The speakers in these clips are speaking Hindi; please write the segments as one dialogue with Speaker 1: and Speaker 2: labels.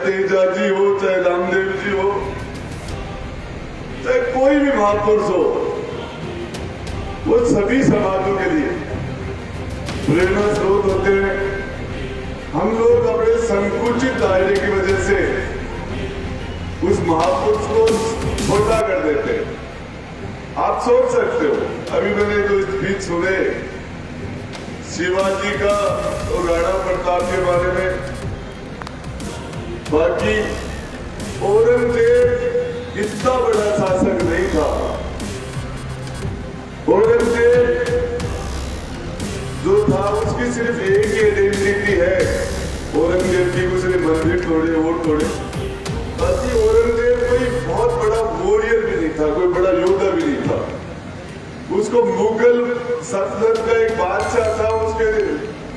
Speaker 1: तेजा जी हो, चाहे रामदेव जी हो, चाहे कोई भी महापुरुष हो, वो सभी समाजों के लिए प्रेरणा स्रोत होते हैं। हम लोग अपने संकुचित दायरे की वजह से उस महापुरुष को छोटा कर देते हैं। आप सोच सकते हो, अभी मैंने जो स्पीच सुने शिवाजी का और राणा प्रताप के बारे में, बाकी औरंगजेब इतना बड़ा शासक नहीं था। औरंगजेब जो था उसकी सिर्फ एक ही आइडेंटिटी है, औरंगजेब की उसने मंदिर तोड़े, वो तोड़े। बाकी औरंगजेब कोई बहुत बड़ा वॉरियर भी नहीं था, कोई बड़ा योद्धा भी नहीं था। उसको मुगल सल्तनत का एक बादशाह था, उसके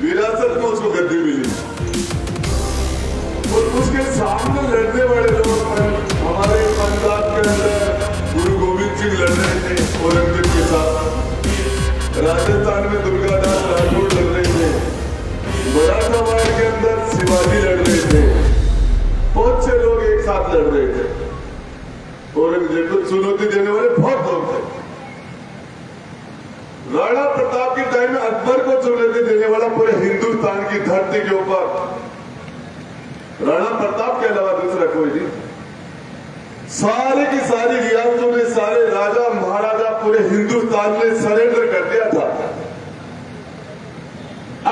Speaker 1: विरासत में उसको गद्दी मिली और उसके सामने लड़ने वाले लोग हमारे पंजाब के अंदर गुरु गोविंद सिंह लड़ रहे थे औरंगजेब के साथ, राजस्थान में दुर्गादास राठौड़ लड़ रहे थे, मराठावाड़ के अंदर शिवाजी लड़ रहे थे, बहुत से लोग एक साथ लड़ रहे थे। औरंगजेब को चुनौती देने वाले बहुत लोग थे। राणा प्रताप के टाइम में अकबर को चुनौती देने वाला पूरे हिंदुस्तान की धरती के ऊपर राणा प्रताप के अलावा दूसरा कोई नहीं। सारी की सारी रियासतों ने, सारे राजा महाराजा पूरे हिंदुस्तान ने सरेंडर कर दिया था।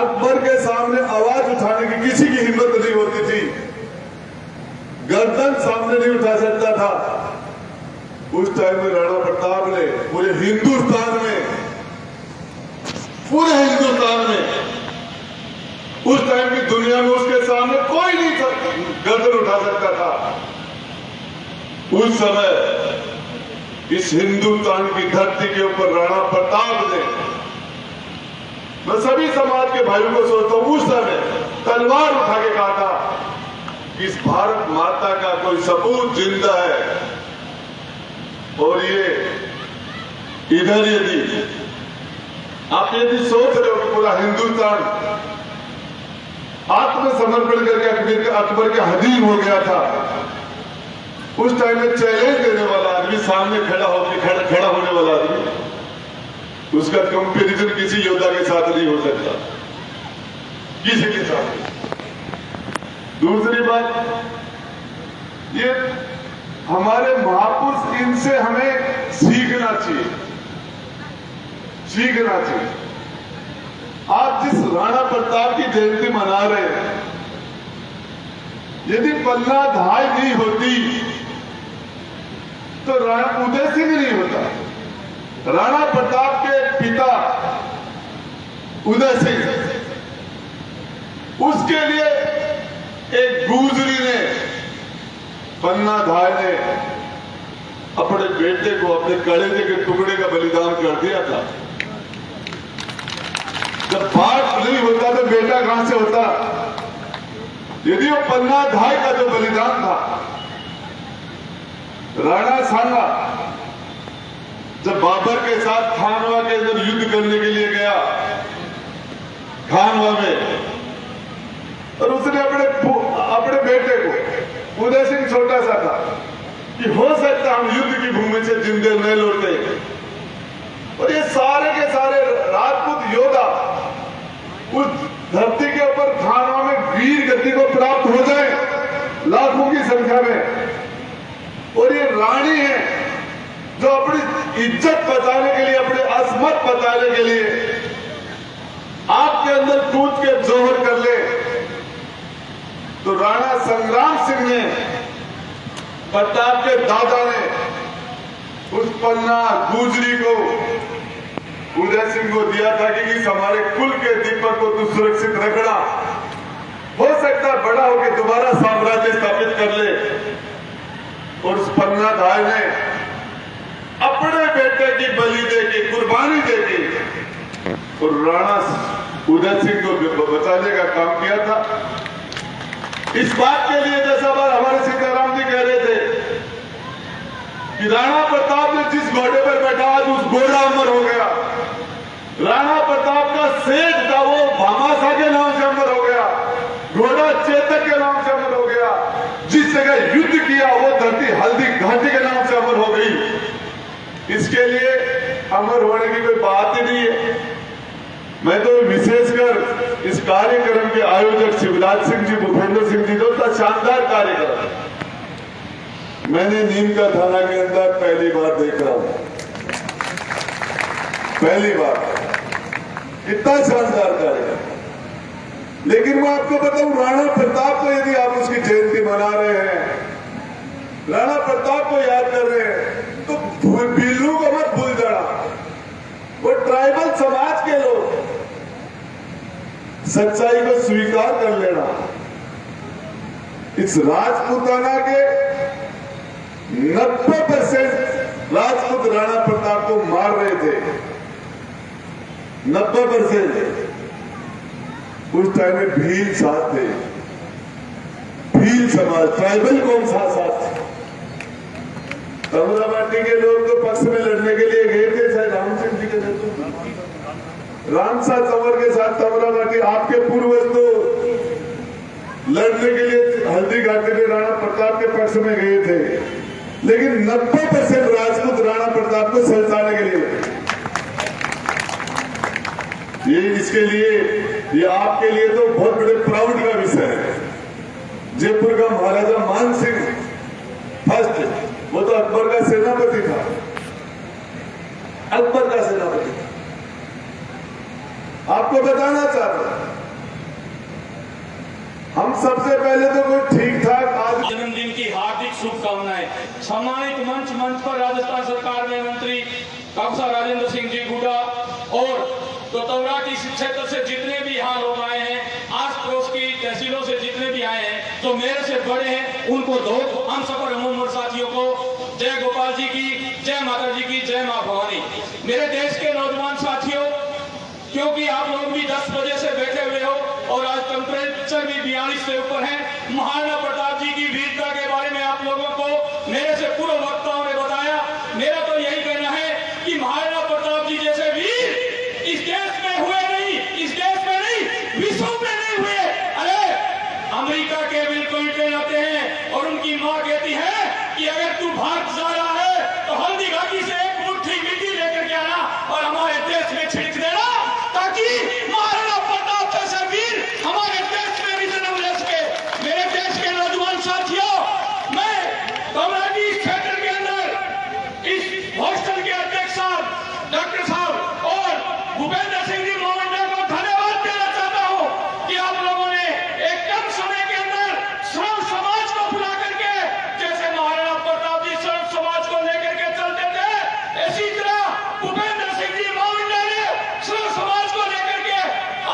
Speaker 1: अकबर के सामने आवाज उठाने की किसी की हिम्मत नहीं होती थी, गर्दन सामने नहीं उठा सकता था। उस टाइम में राणा प्रताप ने पूरे हिंदुस्तान में उस टाइम की दुनिया में उसके सामने कोई नहीं था, गर्दन उठा सकता था। उस समय इस हिंदुस्तान की धरती के ऊपर राणा प्रताप ने, मैं सभी समाज के भाइयों को सोचता हूं, उस समय तलवार उठा के कहा था इस भारत माता का कोई सपूत जिंदा है और ये इधर यदि आप यदि सोच रहे हो कि पूरा हिंदुस्तान आत्मसमर्पण करके अकबर के अधीन हो गया था, उस टाइम में चैलेंज देने वाला आदमी, सामने खड़ा होने वाला आदमी, उसका कंपैरिजन किसी योद्धा के साथ नहीं हो सकता, किसी के साथ। दूसरी बात, ये हमारे महापुरुष, इनसे हमें सीखना चाहिए। आज जिस राणा प्रताप की जयंती मना रहे हैं, यदि पन्ना धाय नहीं होती तो राणा उदय सिंह नहीं होता। राणा प्रताप के पिता उदय सिंह, उसके लिए एक गुजरी ने, पन्ना धाय ने अपने बेटे को अपने कलेजे के टुकड़े का बलिदान कर दिया था। जब बाप नहीं होता तो बेटा कहां से होता? यदि वो पन्ना धाय का जो बलिदान था, राणा सांगा जब बाबर के साथ खानवा के अंदर युद्ध करने के लिए गया, खानवा में, और उसने अपने बेटे को, उदय सिंह छोटा सा था, कि हो सकता हम युद्ध की भूमि से जिंदे न लौटे, और ये सारे के सारे राजपूत योद्धा उस धरती के ऊपर खानवा में वीर गति को प्राप्त हो जाए, लाखों की संख्या में। और ये रानी है जो अपनी इज्जत बचाने के लिए, अपने असमत बचाने के लिए आपके अंदर कूद के जोहर कर ले, तो राणा संग्राम सिंह ने, प्रताप के दादा ने, उस पन्ना गुजरी को उदय सिंह को दिया था कि इस हमारे कुल के दीपक को तू सुरक्षित रखना, हो सकता है बड़ा होकर दोबारा साम्राज्य स्थापित कर ले। और उस पन्ना धाय ने अपने बेटे की बलि देके, कुर्बानी देके, और राणा उदय सिंह को बचाने का काम किया था। इस बात के लिए जैसा बार हमारे सीताराम जी कह रहे थे कि राणा प्रताप ने जिस घोड़े पर बैठा, आज उस घोड़ा अमर हो गया। राणा प्रताप का सेठ था, वो भामाशाह के नाम से अमर हो गया, घोड़ा चेतक के नाम से अमर हो गया। किया वो धरती हल्दी घाटी के नाम से अमर हो गई। इसके लिए अमर होने की कोई बात ही नहीं है। मैं तो विशेषकर इस कार्यक्रम के आयोजक शिवराज सिंह जी, भूपेंद्र सिंह जी तो शानदार कार्यक्रम मैंने नीम का थाना के अंदर पहली बार देख रहा हूं, पहली बार इतना शानदार कार्यक्रम। लेकिन मैं आपको बताऊं, राणा प्रताप को यदि आप उसकी जयंती मना रहे हैं, राणा प्रताप को याद कर रहे हैं, तो बिल्लू को मत भूल जाना। वो ट्राइबल समाज के लोग, सच्चाई को स्वीकार कर लेना। इस राजपूताना के 90% राजपूत राणा प्रताप को मार रहे थे, 90%। उस टाइम में भील साथ थे, भील समाज, ट्राइबल कौन साथ थे। तमराबाटी के लोग तो पक्ष में लड़ने के लिए गए थे, शायद रामचंद्र जी के नेतृत्व, रामसा तंवर के साथ तमराबाटी, आपके पूर्वज तो लड़ने के लिए हल्दी घाटी में राणा प्रताप के पक्ष में गए थे। लेकिन 90% राजपूत राणा प्रताप को सलसाने के लिए, ये इसके लिए, ये आपके लिए तो बहुत बड़े प्राउड का विषय है। जयपुर का महाराजा मान सिंह फर्स्ट, वो तो अकबर का सेनापति था, अकबर का सेनापति था। आपको बताना चाहता हूं, हम सबसे पहले तो कोई ठीक ठाक आज
Speaker 2: जन्मदिन की हार्दिक शुभकामनाएं। सम्मानित मंच पर राजस्थान सरकार में मंत्री डॉक्टर राजेंद्र सिंह जी गुडा और तोतौरा की क्षेत्र से जितने भी यहाँ लोग आए हैं, आस पड़ोस की तहसीलों से जितने भी आए हैं, जो मेरे से बड़े हैं, उनको दो हम सब और उम्र साथियों को जय गोपाल जी की, जय माता जी की, जय मां भवानी। मेरे देश के नौजवान साथियों, क्योंकि आप लोग भी 10 बजे से बैठे हुए हो और आज टेम्परेचर भी 42 से ऊपर है, महाराणा प्रताप जी की वीरता के बारे में आप लोगों को मेरे से पूर्व वक्ताओं ने बताया। मेरा तो यही कहना है कि महाराणा प्रताप जी जैसे वीर इस देश में हुए नहीं, इस देश में नहीं, विश्व में नहीं हुए। अरे अमेरिका के बिल क्लिंटन आते हैं और उनकी मां कहती है कि अगर तू भारत जा रहा है तो हल्दी घाटी से एक मुट्ठी मिट्टी लेकर के आना और हमारे देश में छिड़क देना, ताकि महाराणा प्रताप जैसे वीर हमारे देश में भी जन्म ले सके। मेरे देश के नौजवान साथियों, मैं कमराजी क्षेत्र के अंदर इस हॉस्टल के अध्यक्ष साहब डॉक्टर साहब और भूपेंद्र सिंह जी मोहंडा को धन्यवाद देना चाहता हूं कि आप लोगों ने एक कम समय के अंदर श्रम समाज को बुला करके, जैसे महाराणा प्रताप जी श्रम समाज को लेकर के चलते थे, इसी तरह भूपेंद्र सिंह जी मोहंडा ने श्रम समाज को लेकर के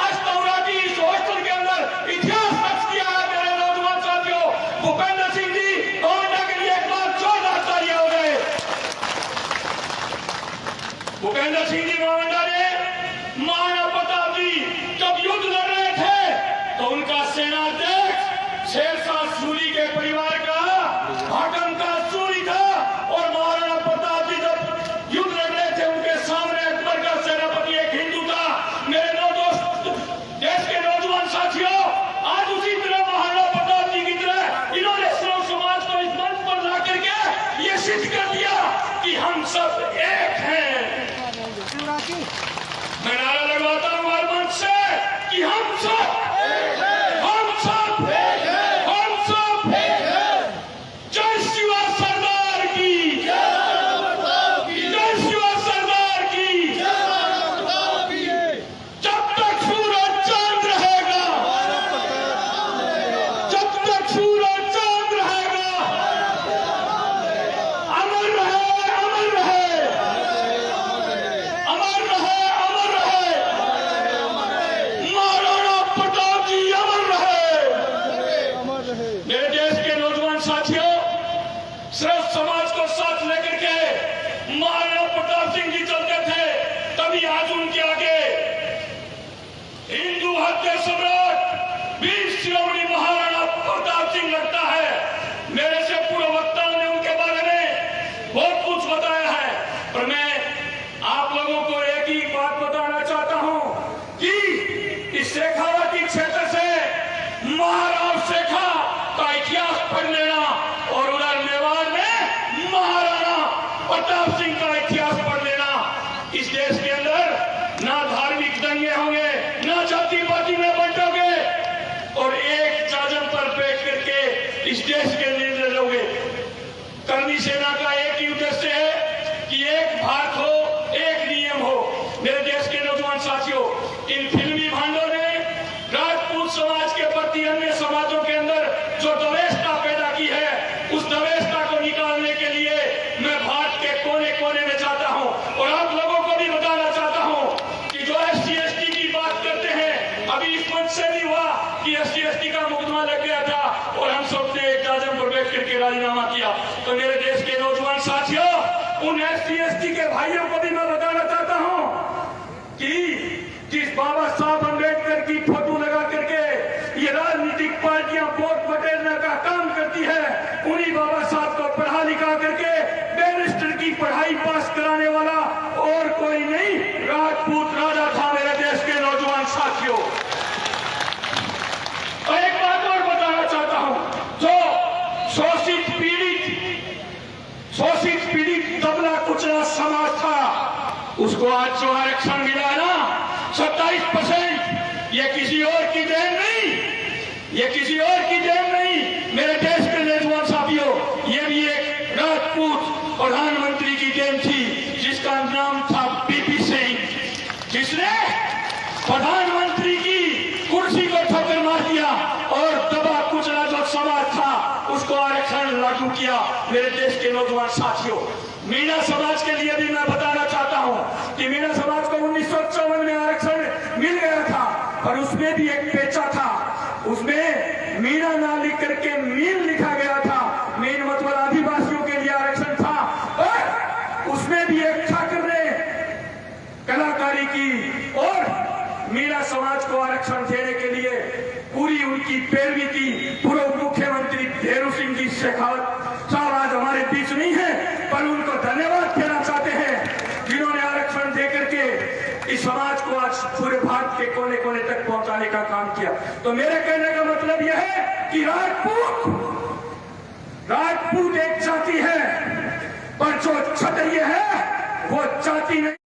Speaker 2: आज तौरा की इस हॉस्टल के अंदर इतिहास रच दिया है। मेरे नौजवान साथियों, भूपेंद्र सिंह जी मोहंडा के लिए एक बार जोरदार तालियां हो गए। भूपेंद्र सिंह जी मोहंडा ने, महाराणा प्रताप जी जब युद्ध लड़ रहे थे तो उनका सेनाध्यक्ष शेरशाह सूरी के परिवार का हाकम का सूरी था, और महाराणा प्रताप जी जब युद्ध लड़ रहे थे उनके सामने अकबर का सेनापति एक हिंदू था। मेरे देश के नौजवान साथियों, आज उसी तरह महाराणा प्रताप जी की तरह इन्होंने श्रम समाज को इस मंच पर ला करके ये सिद्ध कर दिया कि हम सब एक हैं। मैं नारा लगवाता हूं हर मंच से कि हम सब हम सब हम सब जय शिवा सरदार की, जय शिवा सरदार की। जब तक सूरज चांद रहेगा, जब तक सूरज चांद रहेगा, अमर रहे, अमर रहे, अमर रहे, अमर रहे, महाराणा प्रताप जी अमर रहे। मेरे देश के नौजवान साथियों, श्रेष्ठ समाज को साथ लेकर के महाराणा प्रताप सिंह जी चलते थे, तभी आज उनके आगे हिंदू हत्या सम्राट वीर शिरोमणि महाराणा प्रताप सिंह लगता है। मेरे से पूर्व वक्ताओं ने उनके बारे में बहुत कुछ बताया है, पर मैं आप लोगों को एक ही बात बताना चाहता हूं कि इस शेखावाटी क्षेत्र से महाराव शेखा का इतिहास पढ़ लेना और प्रताप सिंह का इतिहास पढ़ लेना। इस देश के अंदर ना धार्मिक दंगे होंगे, ना जाति पाति में बंटोगे, और एक जाजम पर बैठ करके इस देश के निर्णय लोगे। कर्मी सेना का एक ही उद्देश्य है कि एक भारत हो, एक नियम हो। मेरे देश के नौजवान साथियों, इन फिल्मी भांडों ने राजपूत समाज के प्रति अन्य समाजों के अंदर जो द्वेषता पैदा की है, उस द्वेषता को निकालने के लिए मैं भारत के कोने कोने में जाता हूं और आप लोगों को भी बताना चाहता हूं कि जो SC/ST की बात करते हैं, अभी इस मंच से भी हुआ कि SC/ST का मुकदमा लग गया था और हम सबने एक जाजम पर बैठ करके राजीनामा किया। तो मेरे देश के नौजवान साथियों, उन SC/ST के भाइयों को भी मैं बताना चाहता हूं कि जिस बाबा साहब अम्बेडकर की फोटो लगा करके ये राजनीतिक पार्टियां वोट बटेरने का काम करती है, उन्हीं बाबा साहब को पढ़ा लिखा करके बैरिस्टर की पढ़ाई पास कराने वाला और कोई नहीं, राजपूत राजा था मेरे देश के नौजवान साथियों। और एक बात और बताना चाहता हूं, जो शोषित पीड़ित दबला कुचला समाज था, उसको आज जो आरक्षण मिला ना 27%, ये किसी और की देन नहीं, ये किसी और की देन नहीं, मेरे देश के नौजवान साथियों, ये भी एक राजपूत प्रधानमंत्री की देन थी जिसका नाम था BP सिंह, जिसने प्रधानमंत्री की कुर्सी को ठोकर मार दिया और दबा कुचला जो समाज था उसको आरक्षण लागू किया। मेरे देश के नौजवान साथियों, मीणा समाज के लिए भी मैं बताना चाहता हूं कि मीणा समाज को 1954 में आरक्षण मिल गया था, पर उसमें भी एक पेचा था, उसमें मीणा ना लिख करके मीन लिखा गया था। मीन मतलब आदिवासियों के लिए आरक्षण था, और उसमें भी एक ठाकुर ने कलाकारी की और मीणा समाज को आरक्षण देने के लिए पूरी उनकी पैरवी की। पूर्व मुख्यमंत्री धेरू सिंह जी शेखावत साहब आज हमारे बीच नहीं है, पर उनको धन्यवाद देना चाहते हैं जिन्होंने आरक्षण देकर के इस समाज को आज पूरे भारत के कोने कोने तक पहुंचाने का काम किया। तो मेरे कहने का मतलब यह है कि राजपूत एक जाति है, पर जो क्षत्रिय है वो जाति नहीं।